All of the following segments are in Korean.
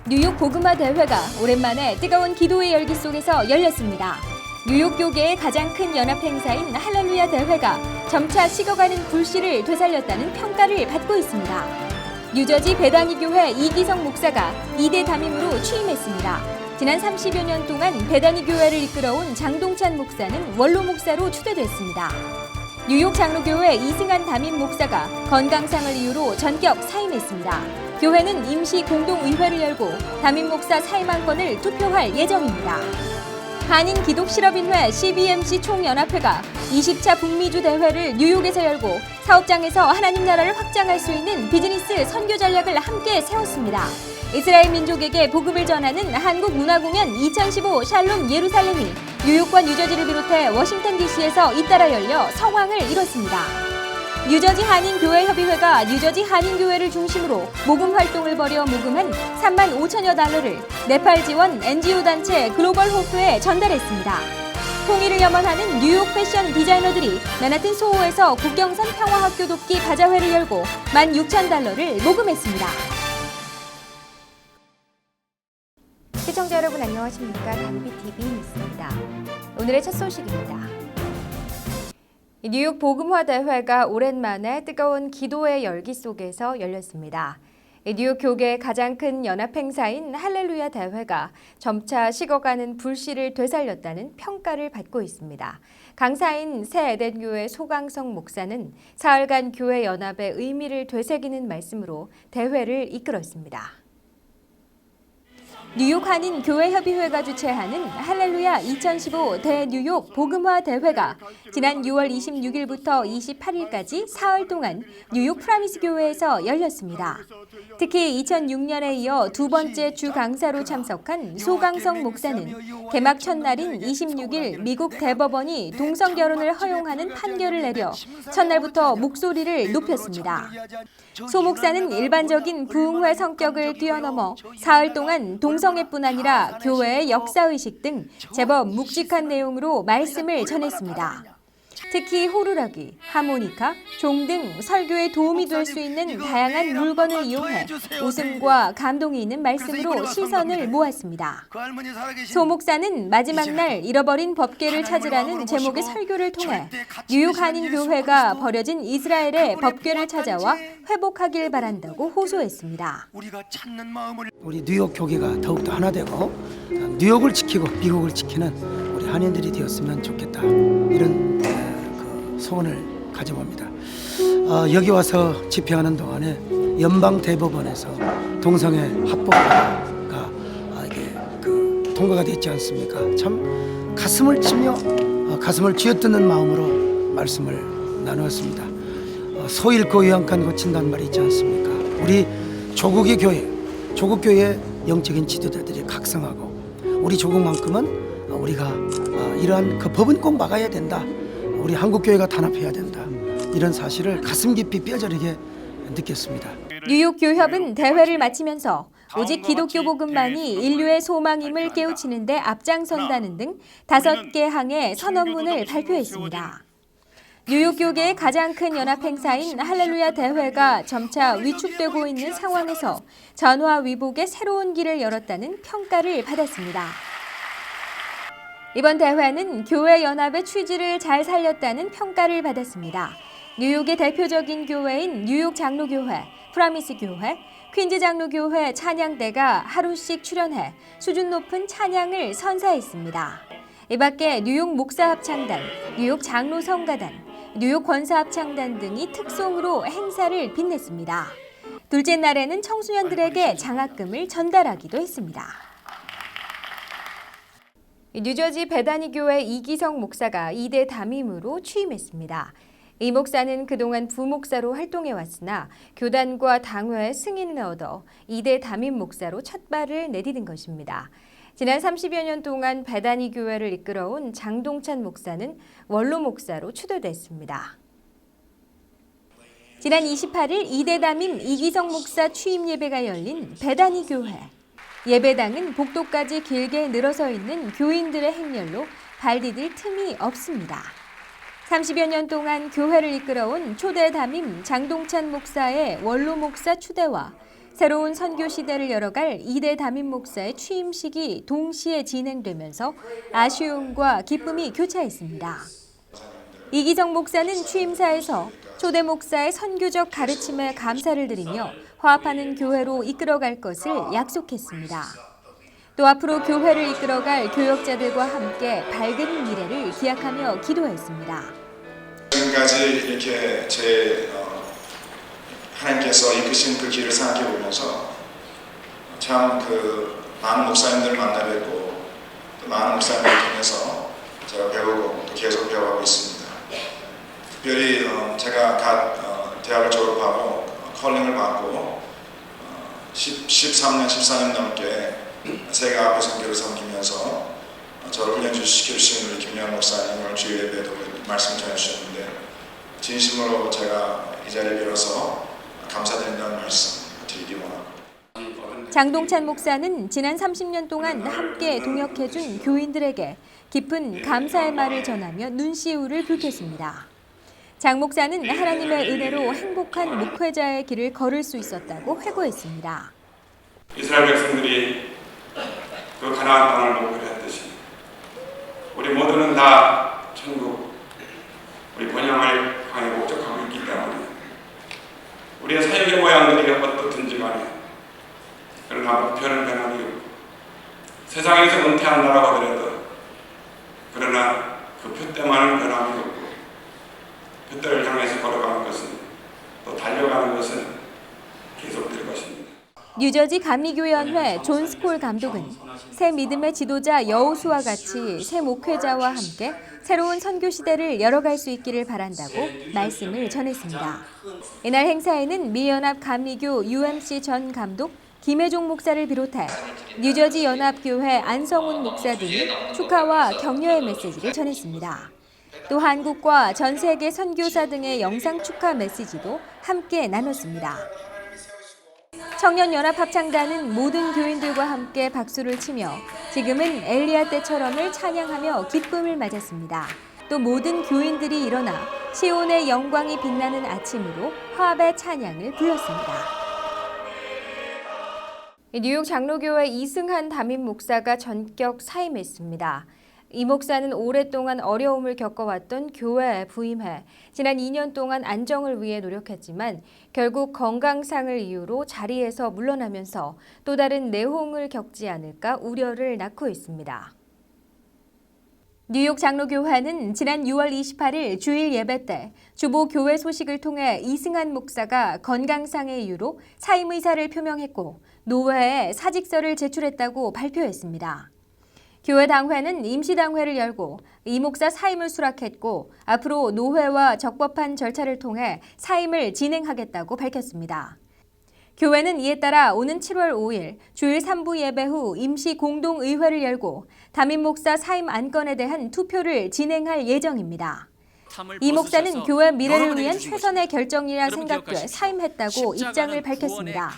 뉴욕 복음화 대회가 오랜만에 뜨거운 기도의 열기 속에서 열렸습니다. 뉴욕 교계의 가장 큰 연합 행사인 할렐루야 대회가 점차 식어가는 불씨를 되살렸다는 평가를 받고 있습니다. 뉴저지 베다니 교회 이기성 목사가 2대 담임으로 취임했습니다. 지난 30여 년 동안 베다니 교회를 이끌어온 장동찬 목사는 원로 목사로 추대됐습니다. 뉴욕 장로교회 이승환 담임 목사가 건강상을 이유로 전격 사임했습니다. 교회는 임시 공동의회를 열고 담임 목사 사임 안건을 투표할 예정입니다. 한인기독실업인회 CBMC 총연합회가 20차 북미주 대회를 뉴욕에서 열고 사업장에서 하나님 나라를 확장할 수 있는 비즈니스 선교 전략을 함께 세웠습니다. 이스라엘 민족에게 복음을 전하는 한국문화공연 2015 샬롬 예루살렘이 뉴욕과 뉴저지를 비롯해 워싱턴 DC에서 잇따라 열려 성황을 이뤘습니다. 뉴저지 한인교회협의회가 뉴저지 한인교회를 중심으로 모금 활동을 벌여 모금한 3만 5천여 달러를 네팔 지원 NGO 단체 글로벌 호프에 전달했습니다. 통일을 염원하는 뉴욕 패션 디자이너들이 맨하튼 소호에서 국경선 평화학교 돕기 바자회를 열고 16,000달러를 모금했습니다. 시청자 여러분 안녕하십니까? 단비TV 뉴스입니다. 오늘의 첫 소식입니다. 뉴욕 복음화 대회가 오랜만에 뜨거운 기도의 열기 속에서 열렸습니다. 뉴욕 교계의 가장 큰 연합 행사인 할렐루야 대회가 점차 식어가는 불씨를 되살렸다는 평가를 받고 있습니다. 강사인 새 에덴교회 소강성 목사는 사흘간 교회 연합의 의미를 되새기는 말씀으로 대회를 이끌었습니다. 뉴욕 한인 교회협의회가 주최하는 할렐루야 2015 대뉴욕 복음화 대회가 지난 6월 26일부터 28일까지 사흘 동안 뉴욕 프라미스 교회에서 열렸습니다. 특히 2006년에 이어 두 번째 주 강사로 참석한 소강성 목사는 개막 첫날인 26일 미국 대법원이 동성 결혼을 허용하는 판결을 내려 첫날부터 목소리를 높였습니다. 소 목사는 일반적인 부흥회 성격을 뛰어넘어 사흘 동안 동성애뿐 아니라 교회의 역사의식 등 제법 묵직한 내용으로 말씀을 전했습니다. 특히 호루라기, 하모니카, 종 등 설교에 도움이 될 수 있는 다양한 물건을 이용해 웃음과 감동이 있는 말씀으로 시선을 모았습니다. 소 목사는 마지막 날 잃어버린 법궤를 찾으라는 제목의 설교를 통해 뉴욕 한인교회가 버려진 이스라엘의 법궤를 찾아와 회복하길 바란다고 호소했습니다. 우리 뉴욕 교계가 더욱더 하나 되고 뉴욕을 지키고 미국을 지키는 우리 한인들이 되었으면 좋겠다. 이런 소원을 가져봅니다. 여기 와서 집회하는 동안에 연방 대법원에서 동성애 합법화가 이게 통과가 됐지 않습니까? 참 가슴을 치며 가슴을 쥐어뜯는 마음으로 말씀을 나누었습니다. 소 잃고 요양간 고친다는 말이 있지 않습니까? 우리 조국의 교회, 조국 교회의 영적인 지도자들이 각성하고 우리 조국만큼은 우리가 이러한 그 법은 꼭 막아야 된다. 우리 한국교회가 단합해야 된다. 이런 사실을 가슴 깊이 뼈저리게 느꼈습니다. 뉴욕 교협은 대회를 마치면서 오직 기독교 복음만이 인류의 소망임을 깨우치는 데 앞장선다는 등 5개 항의 선언문을 발표했습니다. 뉴욕 교계의 가장 큰 연합 행사인 할렐루야 대회가 점차 위축되고 있는 상황에서 전화위복의 새로운 길을 열었다는 평가를 받았습니다. 이번 대회는 교회 연합의 취지를 잘 살렸다는 평가를 받았습니다. 뉴욕의 대표적인 교회인 뉴욕 장로교회, 프라미스 교회, 퀸즈 장로교회 찬양대가 하루씩 출연해 수준 높은 찬양을 선사했습니다. 이 밖에 뉴욕 목사합창단, 뉴욕 장로성가단, 뉴욕 권사합창단 등이 특송으로 행사를 빛냈습니다. 둘째 날에는 청소년들에게 장학금을 전달하기도 했습니다. 뉴저지 베다니 교회 이기성 목사가 2대 담임으로 취임했습니다. 이 목사는 그동안 부목사로 활동해왔으나 교단과 당회의 승인을 얻어 2대 담임 목사로 첫 발을 내디딘 것입니다. 지난 30여 년 동안 베다니 교회를 이끌어온 장동찬 목사는 원로 목사로 추대됐습니다. 지난 28일 2대 담임 이기성 목사 취임 예배가 열린 베다니 교회. 예배당은 복도까지 길게 늘어서 있는 교인들의 행렬로 발 디딜 틈이 없습니다. 30여 년 동안 교회를 이끌어온 초대 담임 장동찬 목사의 원로 목사 추대와 새로운 선교 시대를 열어갈 2대 담임 목사의 취임식이 동시에 진행되면서 아쉬움과 기쁨이 교차했습니다. 이기정 목사는 취임사에서 초대 목사의 선교적 가르침에 감사를 드리며 화합하는 교회로 이끌어갈 것을 약속했습니다. 또 앞으로 교회를 이끌어갈 교역자들과 함께 밝은 미래를 기약하며 기도했습니다. 지금까지 이렇게 하나님께서 이끄신 그 길을 생각해 보면서 참 많은 목사님들을 만나 뵙고 또 많은 목사님들을 통해서 제가 배우고 또 계속 배워가고 있습니다. 특별히 제가 갓 대학을 졸업하고 컬링을 받고 13년, 14년 넘게 세계 앞에 선교를 섬기면서 저를 훈련시켜주신 우리 김영환 목사님을 주일 예배에도 말씀 전해주셨는데 진심으로 제가 이 자리에 빌어서 감사드린다는 말씀 드리기 원합니다. 장동찬 목사는 지난 30년 동안 함께 동역해준 교인들에게 깊은 감사의 말을 전하며 눈시울을 붉혔습니다. 장 목사는 하나님의 은혜로 행복한 목회자의 길을 걸을 수 있었다고 회고했습니다. 이스라엘 백성들이 그 가나안 땅을 목표했듯이 우리 모두는 다 천국, 우리 본향을 향해 목적하고 있기 때문에 우리의 사역의 모양들이 어떻든지 간에 그러나 목표는 변함이 없고 세상에서 은퇴한다라고 하더라도 그러나 그 표대만은 변함이 없고 표대를 향해서 걸어가는 것은 또 달려가는 것은 계속될 것입니다. 뉴저지 감리교연회 존 스콜 감독은 새 믿음의 지도자 여호수아와 같이 새 목회자와 함께 새로운 선교 시대를 열어갈 수 있기를 바란다고 말씀을 전했습니다. 이날 행사에는 미연합 감리교 UMC 전 감독 김혜종 목사를 비롯해 뉴저지 연합교회 안성훈 목사 등이 축하와 격려의 메시지를 전했습니다. 또 한국과 전 세계 선교사 등의 영상 축하 메시지도 함께 나눴습니다. 청년연합합창단은 모든 교인들과 함께 박수를 치며 지금은 엘리야 때처럼을 찬양하며 기쁨을 맞았습니다. 또 모든 교인들이 일어나 시온의 영광이 빛나는 아침으로 화합의 찬양을 불렀습니다. 뉴욕 장로교회 이승한 담임 목사가 전격 사임했습니다. 이 목사는 오랫동안 어려움을 겪어왔던 교회에 부임해 지난 2년 동안 안정을 위해 노력했지만 결국 건강상을 이유로 자리에서 물러나면서 또 다른 내홍을 겪지 않을까 우려를 낳고 있습니다. 뉴욕 장로교회는 지난 6월 28일 주일 예배 때 주보 교회 소식을 통해 이승한 목사가 건강상의 이유로 사임 의사를 표명했고 노회에 사직서를 제출했다고 발표했습니다. 교회 당회는 임시당회를 열고 이 목사 사임을 수락했고 앞으로 노회와 적법한 절차를 통해 사임을 진행하겠다고 밝혔습니다. 교회는 이에 따라 오는 7월 5일 주일 3부 예배 후 임시 공동의회를 열고 담임 목사 사임 안건에 대한 투표를 진행할 예정입니다. 이 목사는 교회 미래를 위한 최선의 결정이라 생각돼 사임했다고 입장을 밝혔습니다.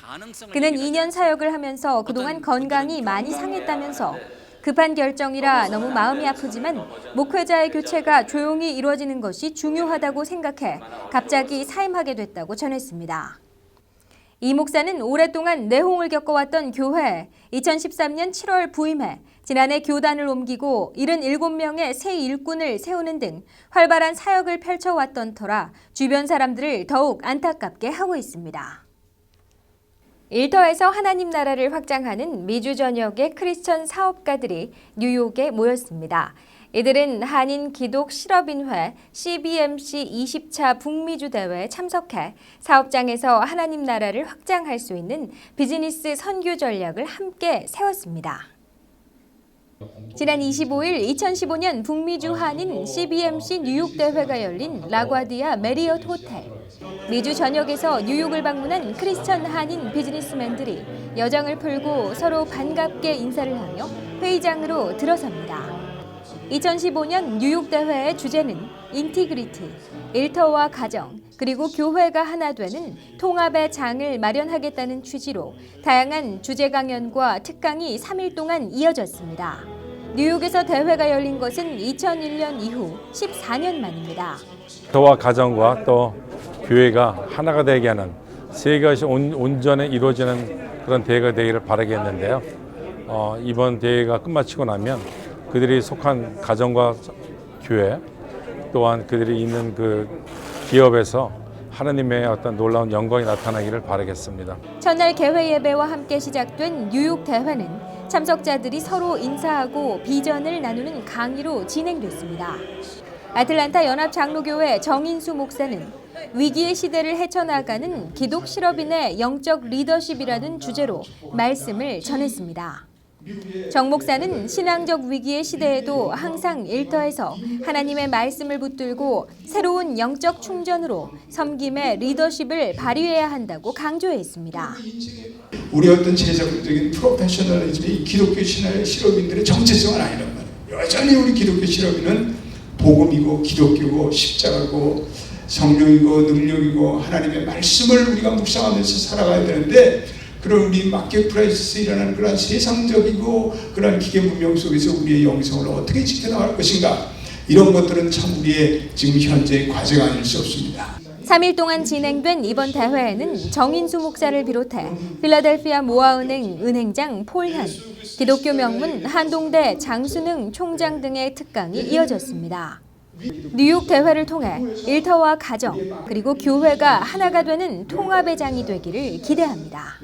그는 2년 사역을 하면서 그동안 건강이 많이 상했다면서 급한 결정이라 너무 마음이 아프지만 목회자의 교체가 조용히 이루어지는 것이 중요하다고 생각해 갑자기 사임하게 됐다고 전했습니다. 이 목사는 오랫동안 내홍을 겪어왔던 교회에 2013년 7월 부임해 지난해 교단을 옮기고 77명의 새 일꾼을 세우는 등 활발한 사역을 펼쳐왔던 터라 주변 사람들을 더욱 안타깝게 하고 있습니다. 일터에서 하나님 나라를 확장하는 미주 전역의 크리스천 사업가들이 뉴욕에 모였습니다. 이들은 한인 기독 실업인회 CBMC 20차 북미주 대회에 참석해 사업장에서 하나님 나라를 확장할 수 있는 비즈니스 선교 전략을 함께 세웠습니다. 지난 25일 2015년 북미주 한인 CBMC 뉴욕 대회가 열린 라과디아 메리엇 호텔. 미주 전역에서 뉴욕을 방문한 크리스천 한인 비즈니스맨들이 여정을 풀고 서로 반갑게 인사를 하며 회의장으로 들어섭니다. 2015년 뉴욕 대회의 주제는 인티그리티, 일터와 가정, 그리고 교회가 하나 되는 통합의 장을 마련하겠다는 취지로 다양한 주제 강연과 특강이 3일 동안 이어졌습니다. 뉴욕에서 대회가 열린 것은 2001년 이후 14년 만입니다. 일터와 가정과 또 교회가 하나가 되게 하는 세 가지 온전히 이루어지는 그런 대회가 되기를 바라겠는데요. 이번 대회가 끝마치고 나면 그들이 속한 가정과 교회 또한 그들이 있는 그 기업에서 하나님의 어떤 놀라운 영광이 나타나기를 바라겠습니다. 첫날 개회 예배와 함께 시작된 뉴욕 대회는 참석자들이 서로 인사하고 비전을 나누는 강의로 진행됐습니다. 아틀란타 연합장로교회 정인수 목사는 위기의 시대를 헤쳐나가는 기독 실업인의 영적 리더십이라는 주제로 말씀을 전했습니다. 정 목사는 신앙적 위기의 시대에도 항상 일터에서 하나님의 말씀을 붙들고 새로운 영적 충전으로 섬김의 리더십을 발휘해야 한다고 강조했습니다. 우리 어떤 제자적인 프로페셔널리즘이 기독교 신앙의 실업인들의 정체성은 아니란 말이에요. 여전히 우리 기독교 실업인은 복음이고 기독교고 십자가고 성령이고 능력이고 하나님의 말씀을 우리가 묵상하면서 살아가야 되는데 그런 우리 마켓플레이스에서 일어나는 그런 세상적이고 그런 기계 문명 속에서 우리의 영성을 어떻게 지켜나갈 것인가 이런 것들은 참 우리의 지금 현재의 과제가 아닐 수 없습니다. 3일 동안 진행된 이번 대회에는 정인수 목사를 비롯해 필라델피아 모아은행 은행장 폴현, 기독교 명문 한동대 장순흥 총장 등의 특강이 이어졌습니다. 뉴욕 대회를 통해 일터와 가정 그리고 교회가 하나가 되는 통합의 장이 되기를 기대합니다.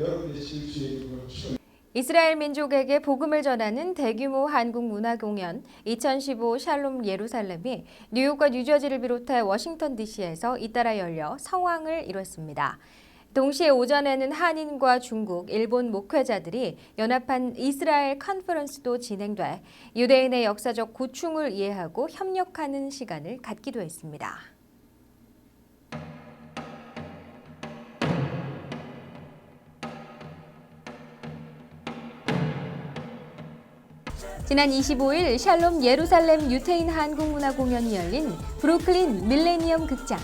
이스라엘 민족에게 복음을 전하는 대규모 한국 문화 공연 2015 샬롬 예루살렘이 뉴욕과 뉴저지를 비롯해 워싱턴 DC에서 잇따라 열려 성황을 이뤘습니다. 동시에 오전에는 한인과 중국, 일본 목회자들이 연합한 이스라엘 컨퍼런스도 진행돼 유대인의 역사적 고충을 이해하고 협력하는 시간을 갖기도 했습니다. 지난 25일 샬롬 예루살렘 유태인 한국문화공연이 열린 브루클린 밀레니엄 극장.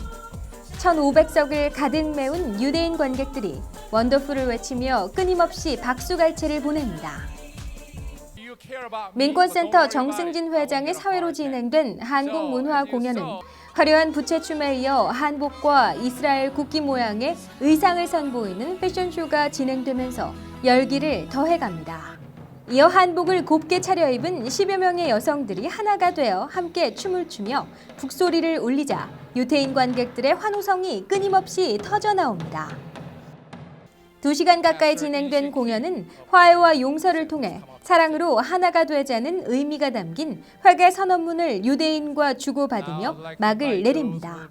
1,500석을 가득 메운 유대인 관객들이 원더풀을 외치며 끊임없이 박수갈채를 보냅니다. 민권센터 정승진 회장의 사회로 진행된 한국문화 공연은 화려한 부채춤에 이어 한복과 이스라엘 국기 모양의 의상을 선보이는 패션쇼가 진행되면서 열기를 더해갑니다. 이어 한복을 곱게 차려입은 10여 명의 여성들이 하나가 되어 함께 춤을 추며 북소리를 울리자 유태인 관객들의 환호성이 끊임없이 터져나옵니다. 2시간 가까이 진행된 공연은 화해와 용서를 통해 사랑으로 하나가 되자는 의미가 담긴 회개 선언문을 유대인과 주고받으며 막을 내립니다.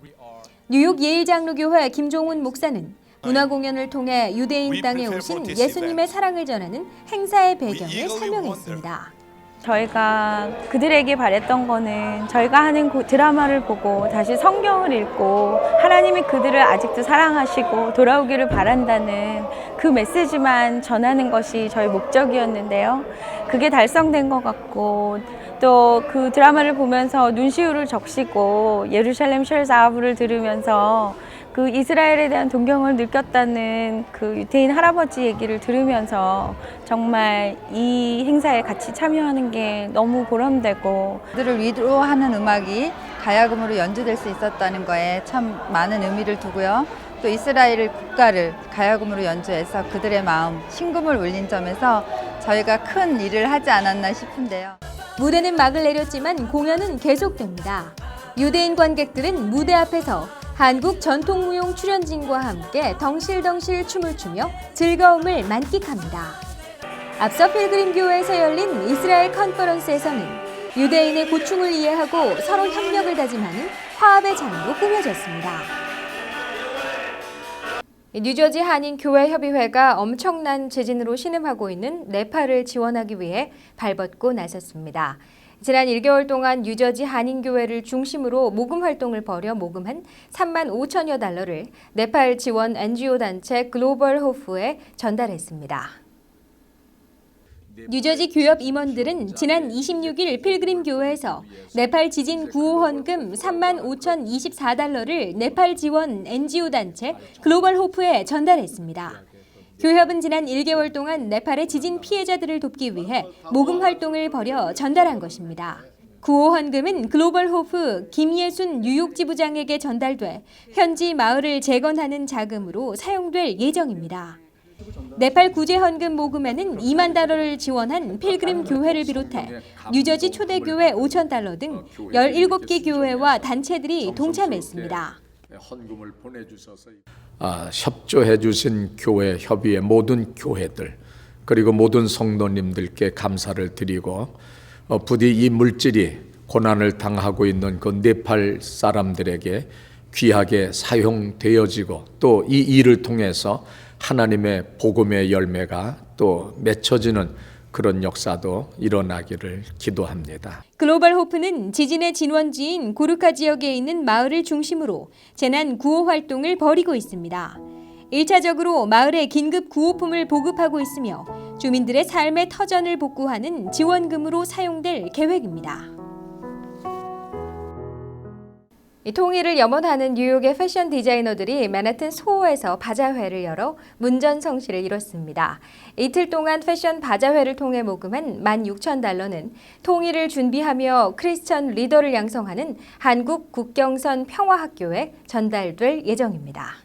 뉴욕 예일장로교회 김종훈 목사는 문화공연을 통해 유대인 땅에 오신 예수님의 사랑을 전하는 행사의 배경을 설명했습니다. 저희가 그들에게 바랬던 거는 저희가 하는 드라마를 보고 다시 성경을 읽고 하나님이 그들을 아직도 사랑하시고 돌아오기를 바란다는 그 메시지만 전하는 것이 저희 목적이었는데요. 그게 달성된 것 같고 또 그 드라마를 보면서 눈시울을 적시고 예루살렘 쉘 아부를 들으면서 그 이스라엘에 대한 동경을 느꼈다는 그 유태인 할아버지 얘기를 들으면서 정말 이 행사에 같이 참여하는 게 너무 보람되고 그들을 위로하는 음악이 가야금으로 연주될 수 있었다는 거에 참 많은 의미를 두고요. 또 이스라엘 국가를 가야금으로 연주해서 그들의 마음, 심금을 울린 점에서 저희가 큰 일을 하지 않았나 싶은데요. 무대는 막을 내렸지만 공연은 계속됩니다. 유대인 관객들은 무대 앞에서 한국 전통무용 출연진과 함께 덩실덩실 춤을 추며 즐거움을 만끽합니다. 앞서 필그림 교회에서 열린 이스라엘 컨퍼런스에서는 유대인의 고충을 이해하고 서로 협력을 다짐하는 화합의 장으로 꾸며졌습니다. 뉴저지 한인교회협의회가 엄청난 재진으로 신음하고 있는 네팔을 지원하기 위해 발벗고 나섰습니다. 지난 1개월 동안 뉴저지 한인교회를 중심으로 모금 활동을 벌여 모금한 3만 5천여 달러를 네팔 지원 NGO 단체 글로벌 호프에 전달했습니다. 뉴저지 교협 임원들은 지난 26일 필그림 교회에서 네팔 지진 구호 헌금 3만 5,024달러를 네팔 지원 NGO 단체 글로벌 호프에 전달했습니다. 교협은 지난 1개월 동안 네팔의 지진 피해자들을 돕기 위해 모금 활동을 벌여 전달한 것입니다. 구호 헌금은 글로벌 호프 김예순 뉴욕 지부장에게 전달돼 현지 마을을 재건하는 자금으로 사용될 예정입니다. 네팔 구제 헌금 모금에는 $20,000를 지원한 필그림 교회를 비롯해 뉴저지 초대교회 $5,000 등 17개 교회와 단체들이 동참했습니다. 헌금을 보내주셔서 협조해 주신 교회 협의회 모든 교회들 그리고 모든 성도님들께 감사를 드리고 부디 이 물질이 고난을 당하고 있는 그 네팔 사람들에게 귀하게 사용되어지고 또 이 일을 통해서 하나님의 복음의 열매가 또 맺혀지는 그런 역사도 일어나기를 기도합니다. 글로벌 호프는 지진의 진원지인 고르카 지역에 있는 마을을 중심으로 재난 구호 활동을 벌이고 있습니다. 1차적으로 마을에 긴급 구호품을 보급하고 있으며 주민들의 삶의 터전을 복구하는 지원금으로 사용될 계획입니다. 통일을 염원하는 뉴욕의 패션 디자이너들이 맨하튼 소호에서 바자회를 열어 문전성시를 이뤘습니다. 이틀 동안 패션 바자회를 통해 모금한 $16,000는 통일을 준비하며 크리스천 리더를 양성하는 한국 국경선 평화학교에 전달될 예정입니다.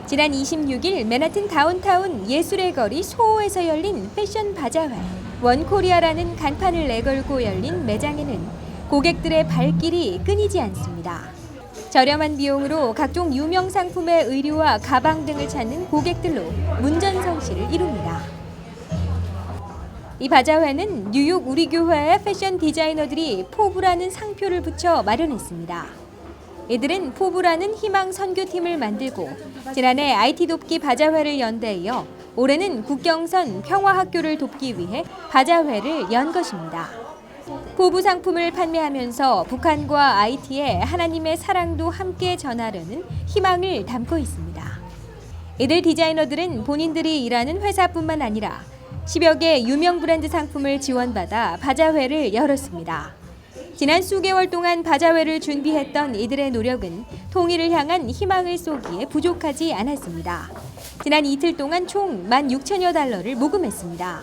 지난 26일 맨하튼 다운타운 예술의 거리 소호에서 열린 패션 바자회. 원코리아라는 간판을 내걸고 열린 매장에는 고객들의 발길이 끊이지 않습니다. 저렴한 비용으로 각종 유명 상품의 의류와 가방 등을 찾는 고객들로 문전성시를 이룹니다. 이 바자회는 뉴욕 우리 교회의 패션 디자이너들이 포부라는 상표를 붙여 마련했습니다. 이들은 포부라는 희망 선교팀을 만들고 지난해 IT 돕기 바자회를 연 데 이어 올해는 국경선 평화학교를 돕기 위해 바자회를 연 것입니다. 포부 상품을 판매하면서 북한과 IT의 하나님의 사랑도 함께 전하려는 희망을 담고 있습니다. 이들 디자이너들은 본인들이 일하는 회사뿐만 아니라 10여 개 유명 브랜드 상품을 지원받아 바자회를 열었습니다. 지난 수개월 동안 바자회를 준비했던 이들의 노력은 통일을 향한 희망을 쏘기에 부족하지 않았습니다. 지난 이틀 동안 총 $16,000여 모금했습니다.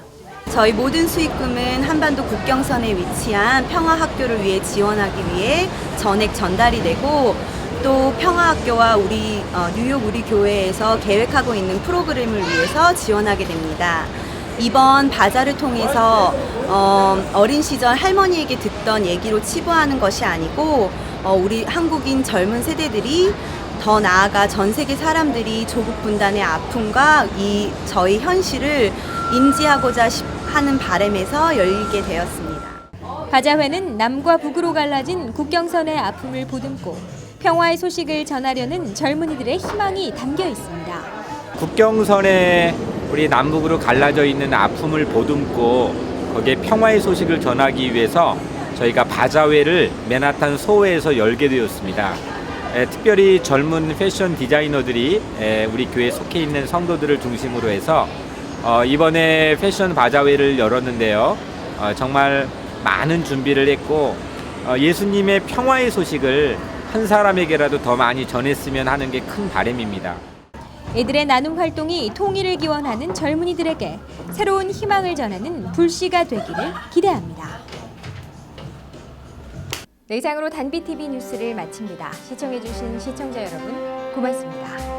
저희 모든 수익금은 한반도 국경선에 위치한 평화학교를 위해 지원하기 위해 전액 전달이 되고 또 평화학교와 우리 뉴욕 우리 교회에서 계획하고 있는 프로그램을 위해서 지원하게 됩니다. 이번 바자를 통해서 어린 시절 할머니에게 듣던 얘기로 치부하는 것이 아니고 우리 한국인 젊은 세대들이 더 나아가 전 세계 사람들이 조국 분단의 아픔과 이 저희 현실을 인지하고자 하는 바람에서 열리게 되었습니다. 바자회는 남과 북으로 갈라진 국경선의 아픔을 보듬고 평화의 소식을 전하려는 젊은이들의 희망이 담겨 있습니다. 국경선에 우리 남북으로 갈라져 있는 아픔을 보듬고 거기에 평화의 소식을 전하기 위해서 저희가 바자회를 맨하탄 소호에서 열게 되었습니다. 특별히 젊은 패션 디자이너들이 우리 교회에 속해 있는 성도들을 중심으로 해서 이번에 패션 바자회를 열었는데요. 정말 많은 준비를 했고 예수님의 평화의 소식을 한 사람에게라도 더 많이 전했으면 하는 게 큰 바람입니다. 이들의 나눔 활동이 통일을 기원하는 젊은이들에게 새로운 희망을 전하는 불씨가 되기를 기대합니다. 네, 이상으로 단비TV 뉴스를 마칩니다. 시청해주신 시청자 여러분 고맙습니다.